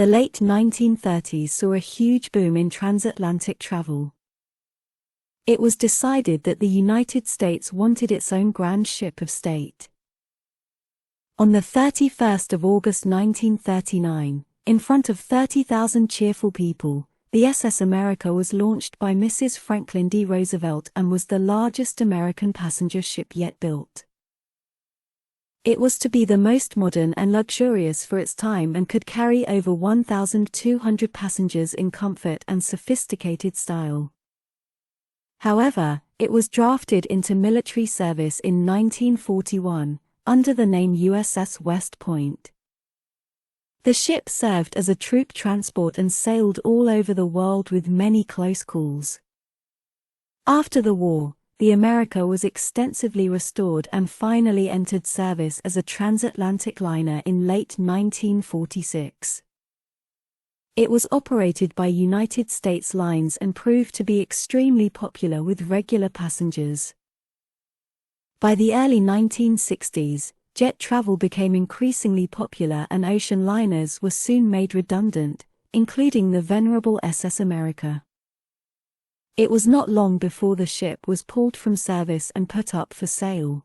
The late 1930s saw a huge boom in transatlantic travel. It was decided that the United States wanted its own grand ship of state. On the 31st of August 1939, in front of 30,000 cheerful people, the SS America was launched by Mrs. Franklin D. Roosevelt and was the largest American passenger ship yet built. It was to be the most modern and luxurious for its time and could carry over 1,200 passengers in comfort and sophisticated style. However, it was drafted into military service in 1941, under the name USS West Point. The ship served as a troop transport and sailed all over the world with many close calls. After the war, the America was extensively restored and finally entered service as a transatlantic liner in late 1946. It was operated by United States Lines and proved to be extremely popular with regular passengers. By the early 1960s, jet travel became increasingly popular and ocean liners were soon made redundant, including the venerable SS America. It was not long before the ship was pulled from service and put up for sale.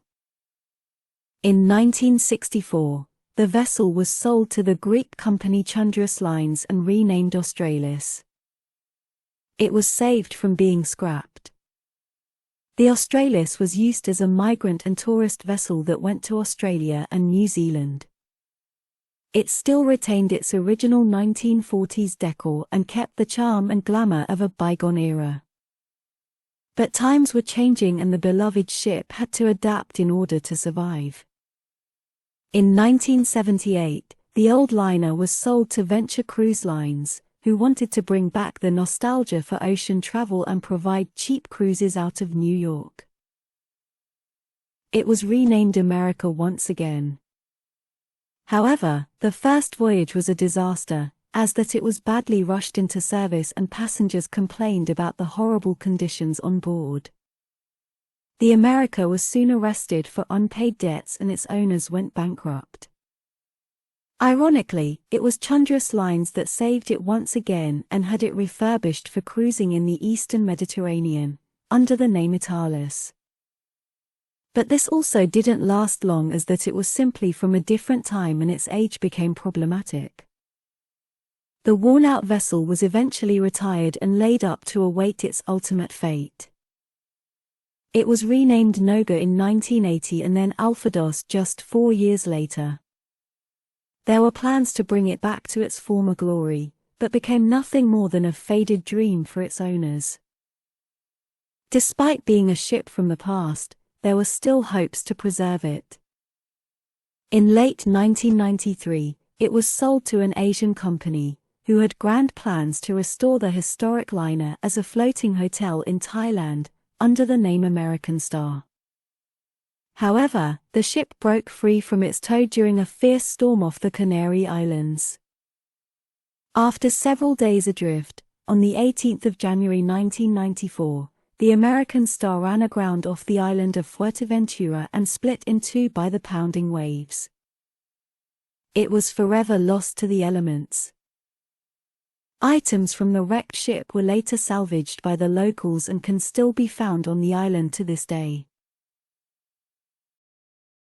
In 1964, the vessel was sold to the Greek company Chundros Lines and renamed Australis. It was saved from being scrapped. The Australis was used as a migrant and tourist vessel that went to Australia and New Zealand. It still retained its original 1940s decor and kept the charm and glamour of a bygone era. But times were changing and the beloved ship had to adapt in order to survive. In 1978, the old liner was sold to Venture Cruise Lines, who wanted to bring back the nostalgia for ocean travel and provide cheap cruises out of New York. It was renamed America once again. However, the first voyage was a disaster, as that it was badly rushed into service and passengers complained about the horrible conditions on board. The America was soon arrested for unpaid debts and its owners went bankrupt. Ironically, it was Chundros Lines that saved it once again and had it refurbished for cruising in the eastern Mediterranean, under the name Italis. But this also didn't last long, as that it was simply from a different time and its age became problematic. The worn-out vessel was eventually retired and laid up to await its ultimate fate. It was renamed Noga in 1980 and then Alphados just 4 years later. There were plans to bring it back to its former glory, but became nothing more than a faded dream for its owners. Despite being a ship from the past, there were still hopes to preserve it. In late 1993, it was sold to an Asian company, who had grand plans to restore the historic liner as a floating hotel in Thailand, under the name American Star. However, the ship broke free from its tow during a fierce storm off the Canary Islands. After several days adrift, on the 18th of January 1994, the American Star ran aground off the island of Fuerteventura and split in two by the pounding waves. It was forever lost to the elements. Items from the wrecked ship were later salvaged by the locals and can still be found on the island to this day.